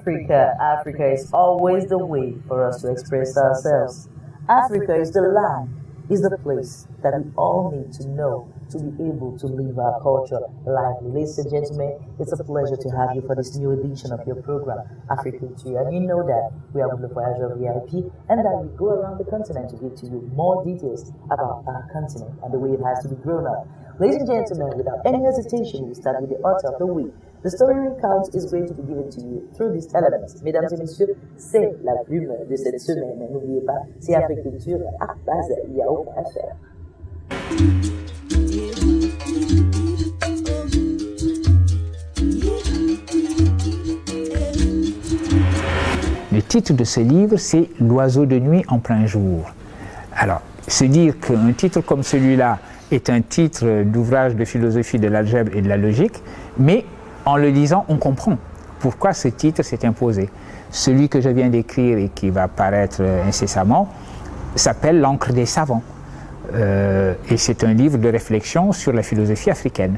Africa, Africa is always the way for us to express ourselves. Africa is the land, is the place that we all need to know to be able to live our culture lively. Ladies and gentlemen, it's a pleasure to have you for this new edition of your program, Africulture. And you know that we are with the Voyager VIP and that we go around the continent to give to you more details about our continent and the way it has to be grown up. Ladies and gentlemen, without any hesitation, we start with the author of the week. The story recount is going to be given to you through these elements. Mesdames et messieurs, c'est la plume de cette semaine. N'oubliez pas, c'est Africulture à base yahoo.fr. Le titre de ce livre, c'est « L'oiseau de nuit en plein jour ». Alors, se dire qu'un titre comme celui-là est un titre d'ouvrage de philosophie de l'algèbre et de la logique, mais en le lisant, on comprend pourquoi ce titre s'est imposé. Celui que je viens d'écrire et qui va paraître incessamment s'appelle « L'encre des savants ». Et c'est un livre de réflexion sur la philosophie africaine.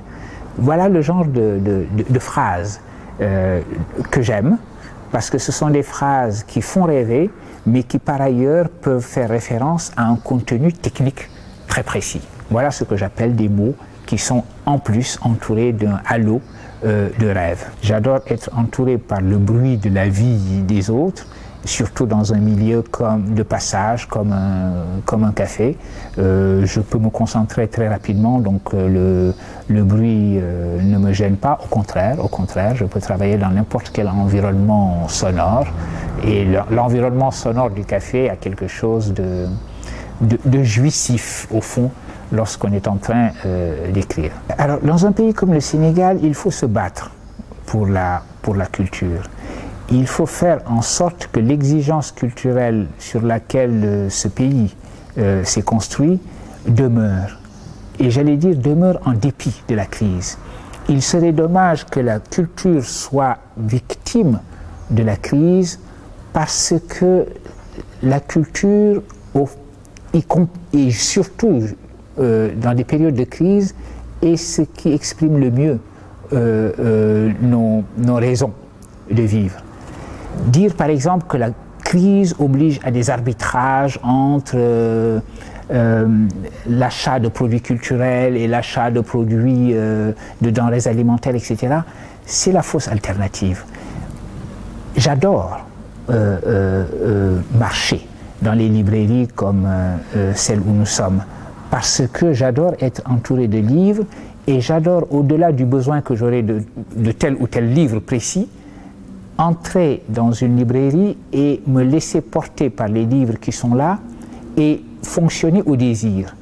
Voilà le genre de phrases que j'aime, parce que ce sont des phrases qui font rêver, mais qui par ailleurs peuvent faire référence à un contenu technique très précis. Voilà ce que j'appelle des mots qui sont en plus entourés d'un halo de rêve. J'adore être entouré par le bruit de la vie des autres, surtout dans un milieu de passage comme un café. Je peux me concentrer très rapidement, donc le bruit ne me gêne pas. Au contraire, je peux travailler dans n'importe quel environnement sonore. Et l'environnement sonore du café a quelque chose de jouissif, au fond, lorsqu'on est en train d'écrire. Alors, dans un pays comme le Sénégal, il faut se battre pour la culture. Il faut faire en sorte que l'exigence culturelle sur laquelle ce pays s'est construit demeure. Et j'allais dire demeure en dépit de la crise. Il serait dommage que la culture soit victime de la crise parce que la culture, et surtout dans des périodes de crise, est ce qui exprime le mieux nos raisons de vivre. Dire par exemple que la crise oblige à des arbitrages entre l'achat de produits culturels et l'achat de produits de denrées alimentaires, etc., c'est la fausse alternative. J'adore marcher dans les librairies comme celle où nous sommes, parce que j'adore être entouré de livres et j'adore, au-delà du besoin que j'aurai de tel ou tel livre précis, entrer dans une librairie et me laisser porter par les livres qui sont là et fonctionner au désir.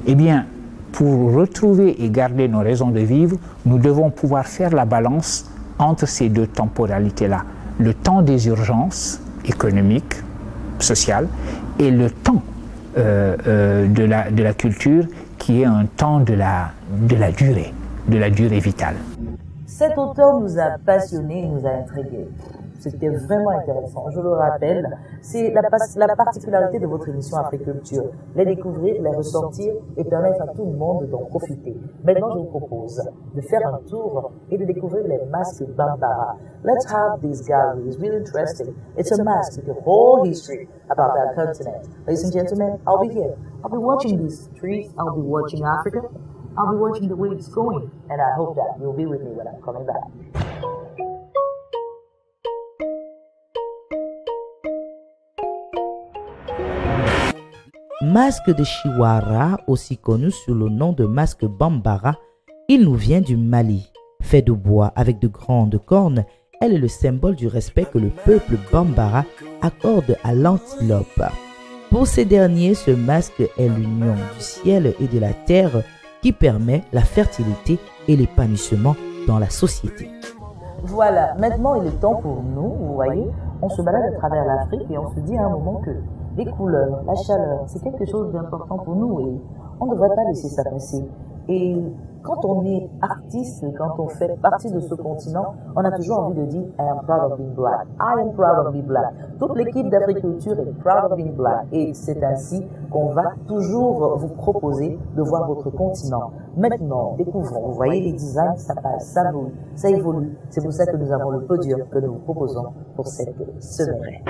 Eh bien, pour retrouver et garder nos raisons de vivre, nous devons pouvoir faire la balance entre ces deux temporalités-là. Le temps des urgences économiques, sociales, et le temps de la culture qui est un temps de la durée vitale. Cet auteur nous a passionnés, nous a intrigués. C'était vraiment intéressant. Je le rappelle, c'est la particularité de votre émission Africulture. Les découvrir, les ressortir et permettre à tout le monde d'en profiter. Maintenant, je vous propose de faire un tour et de découvrir les masques Bambara. Let's have this gallery. It's really interesting. It's a mask with a whole history about that continent. Ladies and gentlemen, I'll be here. I'll be watching these trees. I'll be watching Africa. I'll be watching the way it's going. And I hope that you'll be with me when I'm coming back. Masque de Chiwara, aussi connu sous le nom de masque Bambara, il nous vient du Mali. Fait de bois avec de grandes cornes, elle est le symbole du respect que le peuple Bambara accorde à l'antilope. Pour ces derniers, ce masque est l'union du ciel et de la terre qui permet la fertilité et l'épanouissement dans la société. Voilà, maintenant il est temps pour nous, vous voyez, on se balade à travers l'Afrique et on se dit à un moment que les couleurs, la chaleur, c'est quelque chose d'important pour nous et on ne devrait pas laisser ça passer. Et quand on est artiste, quand on fait partie de ce continent, on a toujours envie de dire I am proud of being black. I am proud of being black. Toute l'équipe d'Africulture est proud of being black. Et c'est ainsi qu'on va toujours vous proposer de voir votre continent. Maintenant, découvrons. Vous voyez les designs, ça passe, ça bouge, ça évolue. C'est pour ça que nous avons le podium que nous vous proposons pour cette semaine.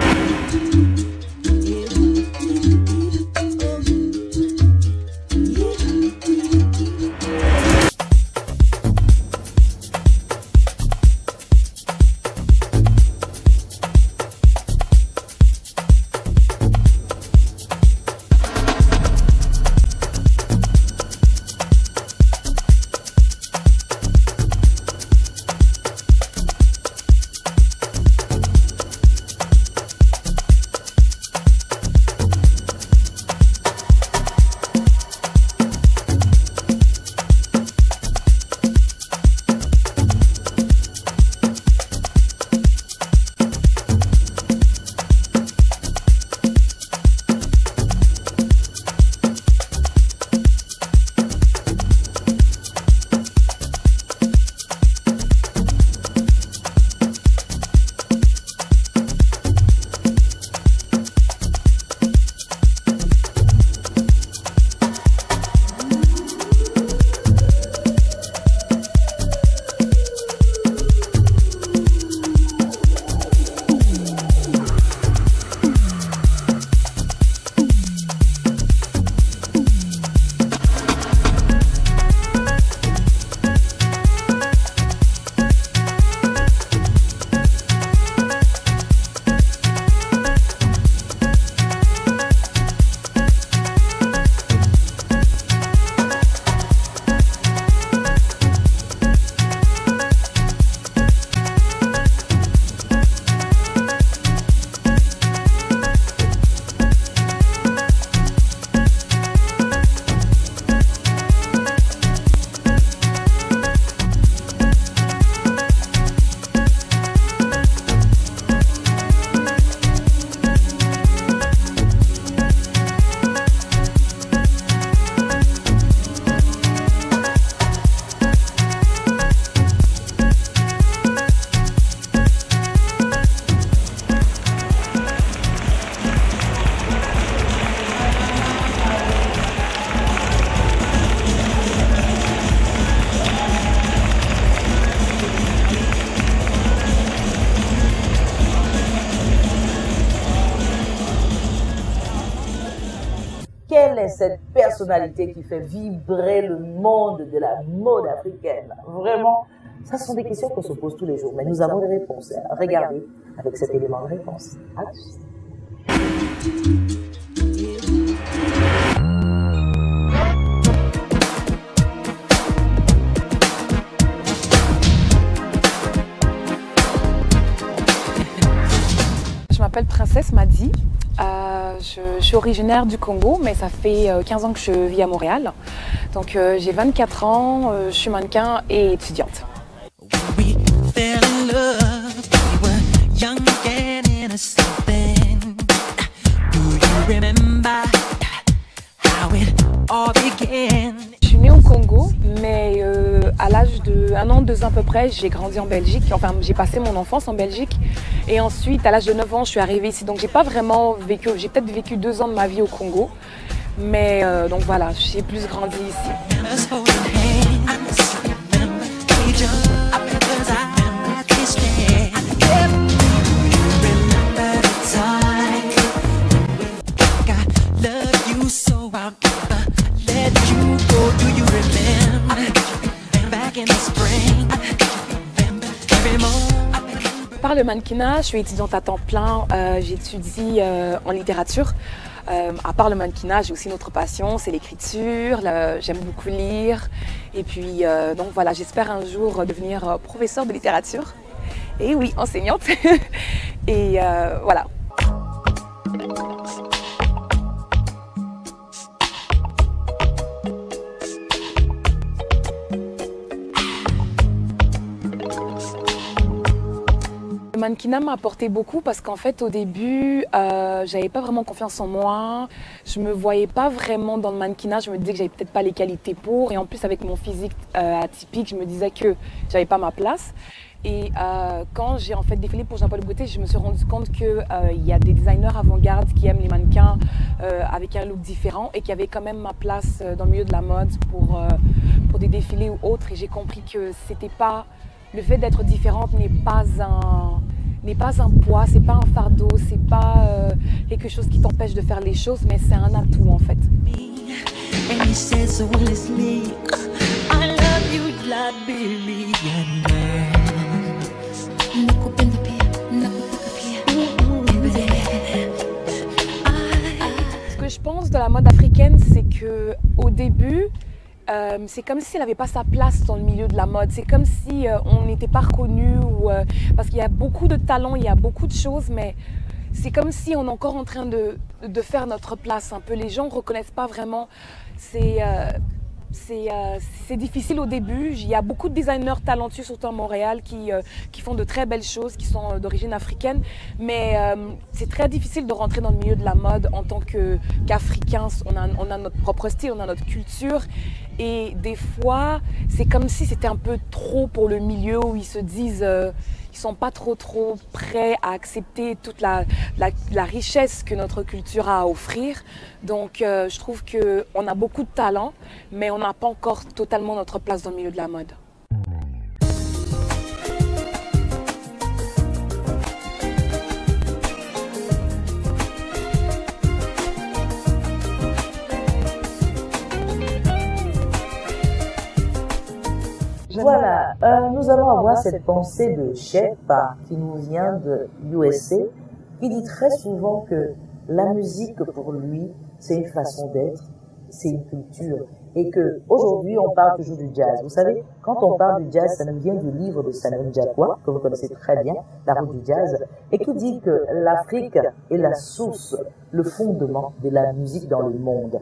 Quelle est cette personnalité qui fait vibrer le monde de la mode africaine? Vraiment, ça sont des questions qu'on se pose tous les jours, mais nous avons des réponses. Regardez avec cet élément de réponse. À tout de suite. Je m'appelle Princesse Madi. Je suis originaire du Congo, mais ça fait 15 ans que je vis à Montréal. Donc j'ai 24 ans, je suis mannequin et étudiante. Je suis née au Congo, mais à l'âge de 1 an, 2 ans à peu près, j'ai grandi en Belgique. Enfin, j'ai passé mon enfance en Belgique. Et ensuite, à l'âge de 9 ans, je suis arrivée ici. Donc, j'ai pas vraiment vécu, j'ai peut-être vécu 2 ans de ma vie au Congo. Mais donc voilà, j'ai plus grandi ici. Par le mannequinat, je suis étudiante à temps plein, j'étudie en littérature. À part le mannequinat, j'ai aussi une autre passion, c'est l'écriture, j'aime beaucoup lire. Et puis, donc voilà, j'espère un jour devenir professeure de littérature. Et oui, enseignante. Et voilà. Le mannequinat m'a apporté beaucoup parce qu'en fait au début j'avais pas vraiment confiance en moi, je me voyais pas vraiment dans le mannequinat, je me disais que j'avais peut-être pas les qualités pour, et en plus avec mon physique atypique je me disais que j'avais pas ma place. Et quand j'ai en fait défilé pour Jean Paul Gaultier, je me suis rendu compte qu'il y a des designers avant-garde qui aiment les mannequins avec un look différent et qu'il y avait quand même ma place dans le milieu de la mode pour des défilés ou autres. Et j'ai compris que c'était pas, le fait d'être différente n'est pas un poids, c'est pas un fardeau, c'est pas quelque chose qui t'empêche de faire les choses, mais c'est un atout en fait. Ce que je pense de la mode africaine, c'est que au début, c'est comme si elle n'avait pas sa place dans le milieu de la mode. C'est comme si on n'était pas reconnu, parce qu'il y a beaucoup de talents, il y a beaucoup de choses, mais c'est comme si on est encore en train de faire notre place un peu. Les gens ne reconnaissent pas vraiment. C'est difficile au début. Il y a beaucoup de designers talentueux, surtout à Montréal, qui font de très belles choses, qui sont d'origine africaine. Mais c'est très difficile de rentrer dans le milieu de la mode en tant qu'Africain. On a notre propre style, on a notre culture. Et des fois, c'est comme si c'était un peu trop pour le milieu, où ils se disent... ils sont pas trop prêts à accepter toute la richesse que notre culture a à offrir. Donc je trouve qu'on a beaucoup de talent, mais on n'a pas encore totalement notre place dans le milieu de la mode. Voilà, nous allons avoir cette pensée de Shepa qui nous vient de USA, qui dit très souvent que la musique pour lui, c'est une façon d'être, c'est une culture, et que aujourd'hui on parle toujours du jazz. Vous savez, quand on parle du jazz, ça nous vient du livre de Samuel Jacquois, que vous connaissez très bien, La route du jazz, et qui dit que l'Afrique est la source, le fondement de la musique dans le monde.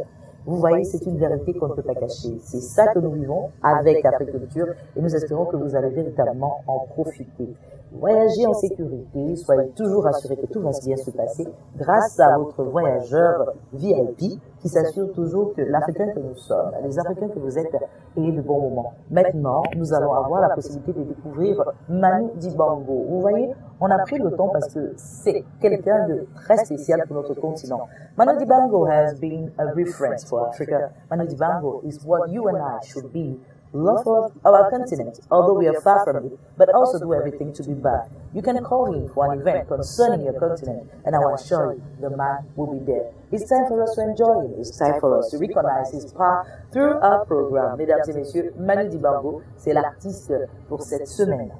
Vous voyez, c'est une vérité qu'on ne peut pas cacher. C'est ça que nous vivons avec Africulture et nous espérons que vous allez véritablement en profiter. Voyagez en sécurité, soyez toujours assurés que tout va bien se passer grâce à votre voyageur VIP qui s'assure toujours que l'Africain que nous sommes, les Africains que vous êtes, aient de bons moments. Maintenant, nous allons avoir la possibilité de découvrir Manu Dibango. Vous voyez, on a pris le temps parce que c'est quelqu'un de très spécial pour notre continent. Manu Dibango has been a reference for Africa. Manu Dibango is what you and I should be. Love of our continent, although we are far from it, but also do everything to be back. You can call him for an event concerning your continent, and I will assure you, the man will be there. It's time for us to enjoy him. It's time for us to recognize his power through our program. Mesdames et messieurs, Manu Dibango, c'est l'artiste pour cette semaine.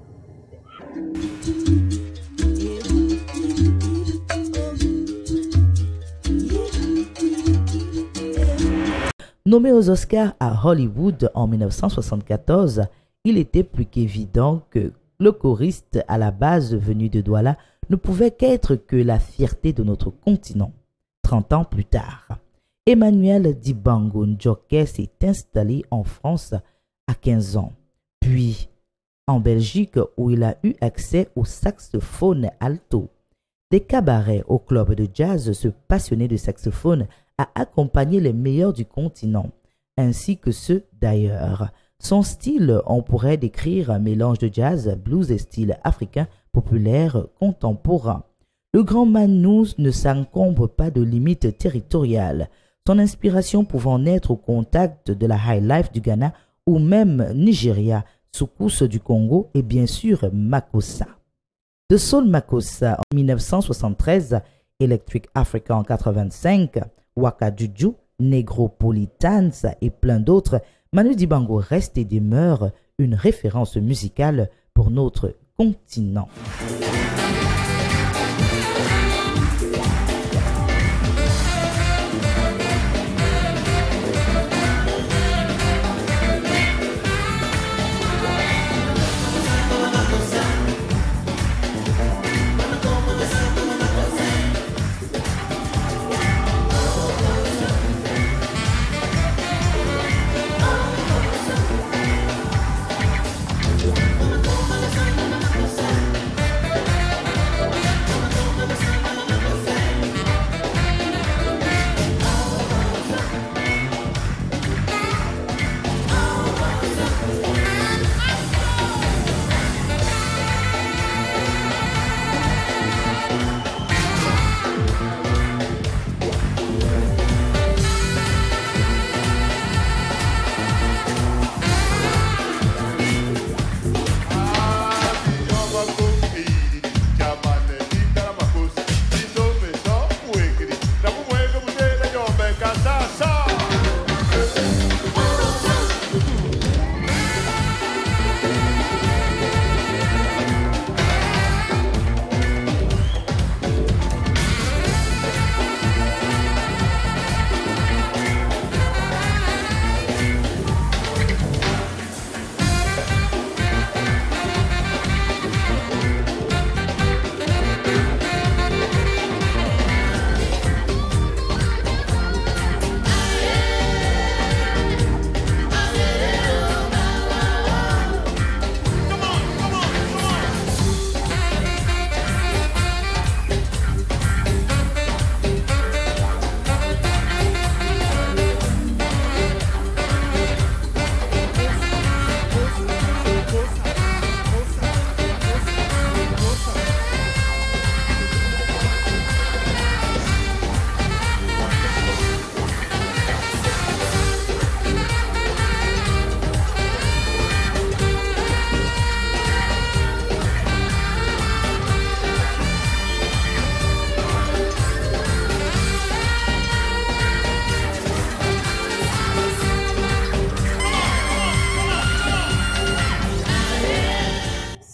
Nommé aux Oscars à Hollywood en 1974, il était plus qu'évident que le choriste à la base venu de Douala ne pouvait qu'être que la fierté de notre continent. 30 ans plus tard, Emmanuel Dibango Njoke s'est installé en France à 15 ans, puis en Belgique où il a eu accès au saxophone alto. Des cabarets au club de jazz, ce passionné de saxophone a accompagné les meilleurs du continent, ainsi que ceux d'ailleurs. Son style, on pourrait décrire un mélange de jazz, blues et style africain populaire contemporain. Le grand Manu ne s'encombre pas de limites territoriales, son inspiration pouvant naître au contact de la high life du Ghana ou même Nigeria, Soukous du Congo et bien sûr Makossa. De Soul Makossa en 1973, Electric Africa en 1985, Waka Juju, Negropolitans et plein d'autres, Manu Dibango reste et demeure une référence musicale pour notre continent.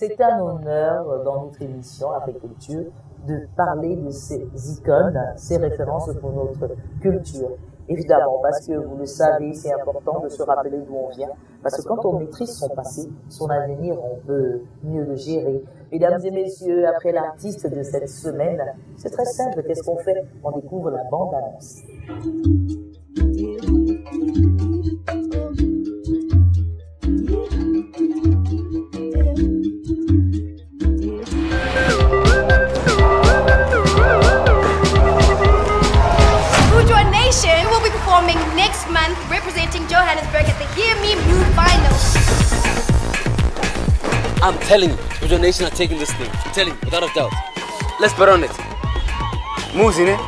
c'est un honneur dans notre émission Africulture de parler de ces icônes, ces références pour notre culture. Évidemment, parce que vous le savez, c'est important de se rappeler d'où on vient, parce que quand on maîtrise son passé, son avenir, on peut mieux le gérer. Mesdames et messieurs, après l'artiste de cette semaine, c'est très simple, qu'est-ce qu'on fait? On découvre la bande-annonce. Will be performing next month, representing Johannesburg at the Hear Me Move Finals. I'm telling you, Future Nation are taking this thing. I'm telling you, without a doubt. Let's bet on it. Moves in it.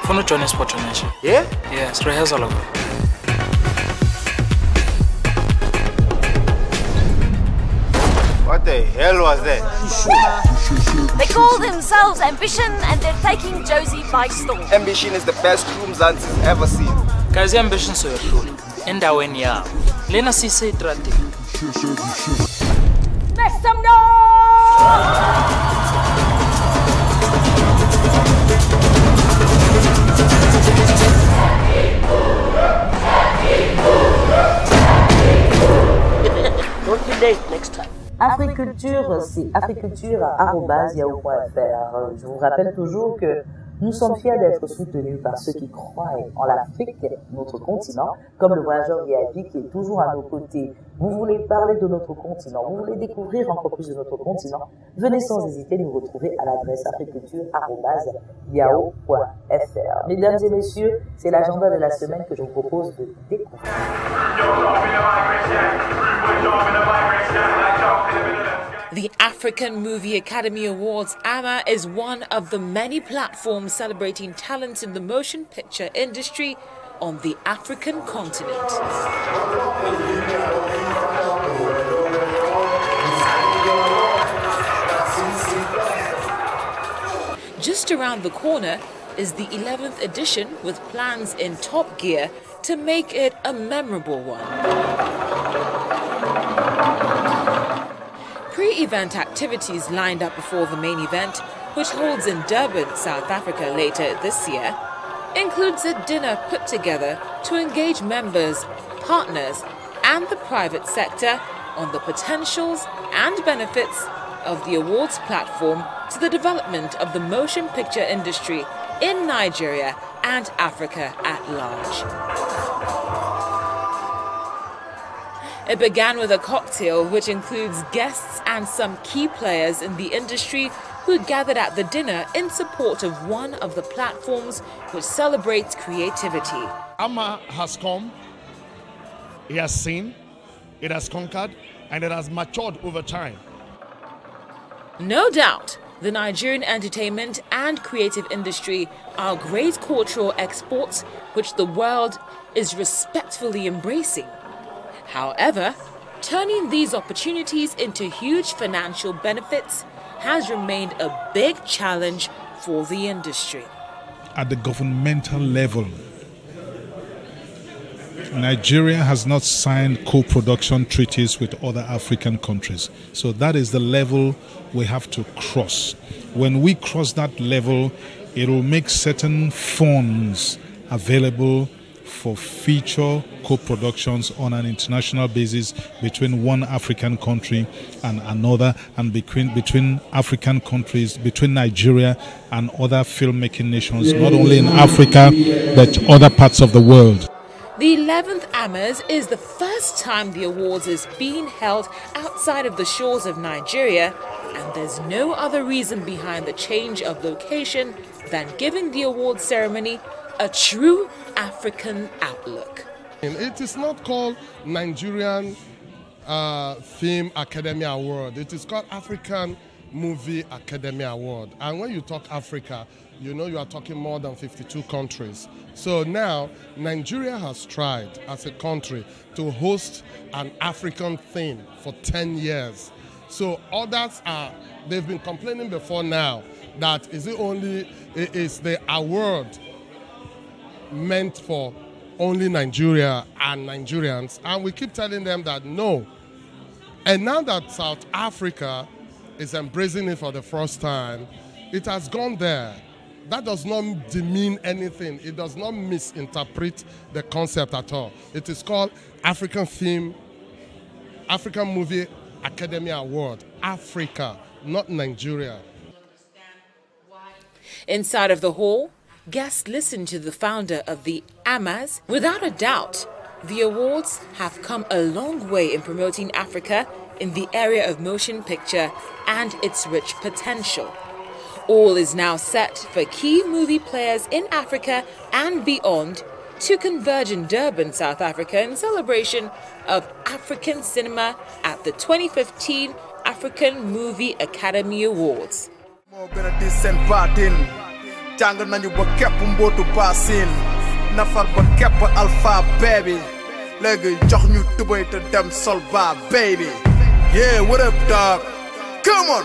For no Johnny Sport Nation. Yeah? Yeah, it's rehearsal over. What the hell was that? They call themselves Ambition and they're taking Josie by storm. Ambition is the best crew Mzansi's ever seen. Guys, Ambition so cool. Endaweni yabo. Lena sise itrati. Make some noise! Don't be late next time. Africulture, c'est africulture@yahoo.fr. Je vous rappelle toujours que nous sommes fiers d'être soutenus par ceux qui croient en l'Afrique, notre continent, comme le voyageur VIP qui est toujours à nos côtés. Vous voulez parler de notre continent, vous voulez découvrir encore plus de notre continent, venez sans hésiter nous retrouver à l'adresse africulture@yahoo.fr. Mesdames et messieurs, c'est l'agenda de la semaine que je vous propose de découvrir. The African Movie Academy Awards, AMA, is one of the many platforms celebrating talents in the motion picture industry on the African continent. Just around the corner is the 11th edition, with plans in top gear to make it a memorable one. Pre-event activities lined up before the main event, which holds in Durban, South Africa later this year, includes a dinner put together to engage members, partners and the private sector on the potentials and benefits of the awards platform to the development of the motion picture industry in Nigeria and Africa at large. It began with a cocktail which includes guests and some key players in the industry who gathered at the dinner in support of one of the platforms which celebrates creativity. AMA has come, it has seen, it has conquered, and it has matured over time. No doubt, the Nigerian entertainment and creative industry are great cultural exports which the world is respectfully embracing. However, turning these opportunities into huge financial benefits has remained a big challenge for the industry. At the governmental level, Nigeria has not signed co-production treaties with other African countries. So that is the level we have to cross. When we cross that level, it will make certain funds available for feature co-productions on an international basis between one African country and another, and between African countries, between Nigeria and other filmmaking nations, not only in Africa, but other parts of the world. The 11th AMAs is the first time the awards is being held outside of the shores of Nigeria, and there's no other reason behind the change of location than giving the awards ceremony a true African outlook. It is not called Nigerian Film Academy Award. It is called African Movie Academy Award. And when you talk Africa, you know you are talking more than 52 countries. So now, Nigeria has tried as a country to host an African theme for 10 years. So others they've been complaining before now that is the award meant for only Nigeria and Nigerians. And we keep telling them that no. And now that South Africa is embracing it for the first time, it has gone there. That does not demean anything. It does not misinterpret the concept at all. It is called African Movie Academy Award. Africa, not Nigeria. Inside of the hall, guests listened to the founder of the AMAs. Without a doubt, the awards have come a long way in promoting Africa in the area of motion picture and its rich potential. All is now set for key movie players in Africa and beyond to converge in Durban, South Africa in celebration of African cinema at the 2015 African Movie Academy Awards. Yeah, what up, dog? Come on,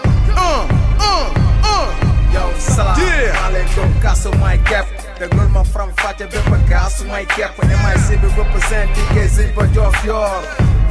Yo, salam, alaikum, kaso my cap. The girl my from Fatih, Beppa, kaso my cap. And MIC represent DKZ, but you're fjord.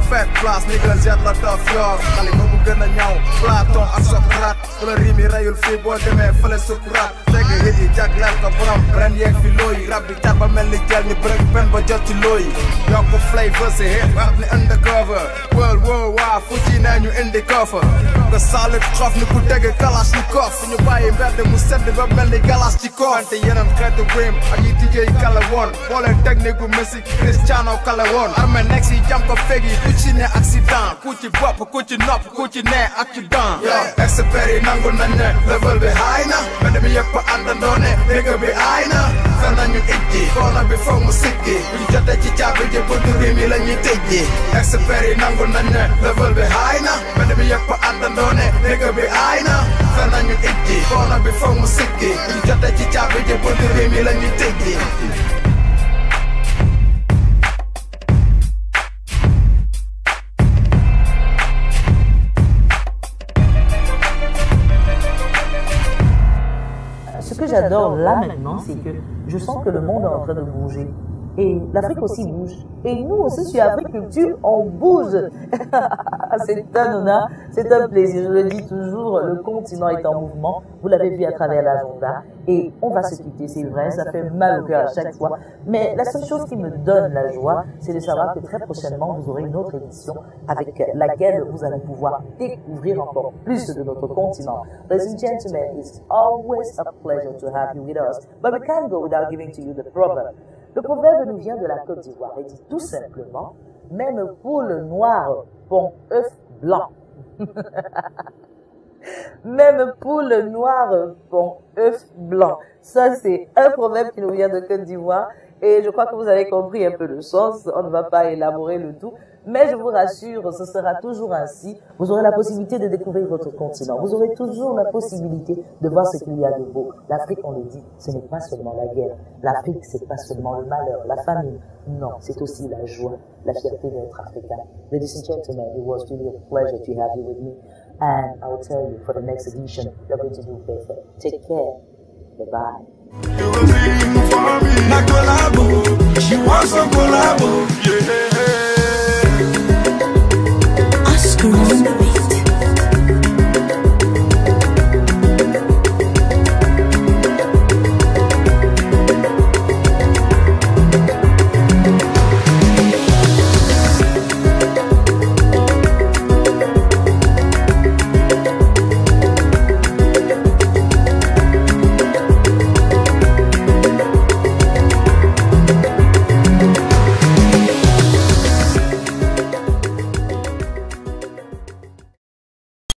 Fat class, niggas, jet lot of fjord. Ali momu gana nyaw, Platon, ak Sokrat. Kula rimi rayul fi bo deme fale Sokrat. Tege hidi, jak lal ka borom, brand yek fi loyi. Rap di jar ba mel ni gel ni break pen ba jot ci loyi. Yoko flavor si hit, rap ni undercover. World War War, Fuji na ñu indi cover. The solid trough ni ku dege Kalashnikov. Ñu bàyyi mbedd mu sedd ba mel ni Kalashnikov. Wante yeneen xeetu rim ak yi DJ kala woon. Boole technique bu Messi Cristiano kala woon. Armé nekk si jam ko fegi ku ci ne accident. Ku ci bopp, ku ci nopp, ku ci ne accident. Yo, expert yi nangu nañ ne level bi high na. Mbedd mi yëpp àndandoo ne nigga bi high na. Fen nañu ijji, koona bi foog mu siggi. Buñ jotee ci caabi ji buntu rim yi la ñuy tëjji. Expert yi nangu nañ ne level bi high na. Mbedd mi yëpp àndandoo ne nigga bi high na. Fen nañu ijji, koona bi foog mu siggi. Buñ jotee ci caabi ji buntu rim yi la ñuy tëjji. Ce que j'adore là maintenant, c'est que je sens que le monde est en train de bouger. Et l'Afrique aussi bouge. Et nous aussi, sur Africulture, on bouge. C'est un honneur, c'est un plaisir. Je le dis toujours, le continent est en mouvement. Vous l'avez vu à travers l'agenda. Et on va se quitter, c'est vrai, ça fait mal au cœur à chaque fois. Mais la seule chose qui me donne la joie, c'est de savoir que très prochainement, vous aurez une autre édition avec laquelle vous allez pouvoir découvrir encore plus de notre continent. Ladies and gentlemen, it's always a pleasure to have you with us. But we can't go without giving to you the proverb. Le proverbe nous vient de la Côte d'Ivoire et dit tout simplement, même poule noire pond œuf blanc. Même poule noire pond œuf blanc. Ça, c'est un proverbe qui nous vient de Côte d'Ivoire. Et je crois que vous avez compris un peu le sens. On ne va pas élaborer le tout. Mais je vous rassure, ce sera toujours ainsi. Vous aurez la possibilité de découvrir votre continent. Vous aurez toujours la possibilité de voir ce qu'il y a de beau. L'Afrique, on le dit, ce n'est pas seulement la guerre. L'Afrique, c'est pas seulement le malheur, la famine. Non, c'est aussi la joie, la fierté d'être africain. Ladies and gentlemen, it was really a pleasure to have you with me. And I will tell you, for the next edition, you're going to do better. Take care. Bye-bye. She wants some collabo.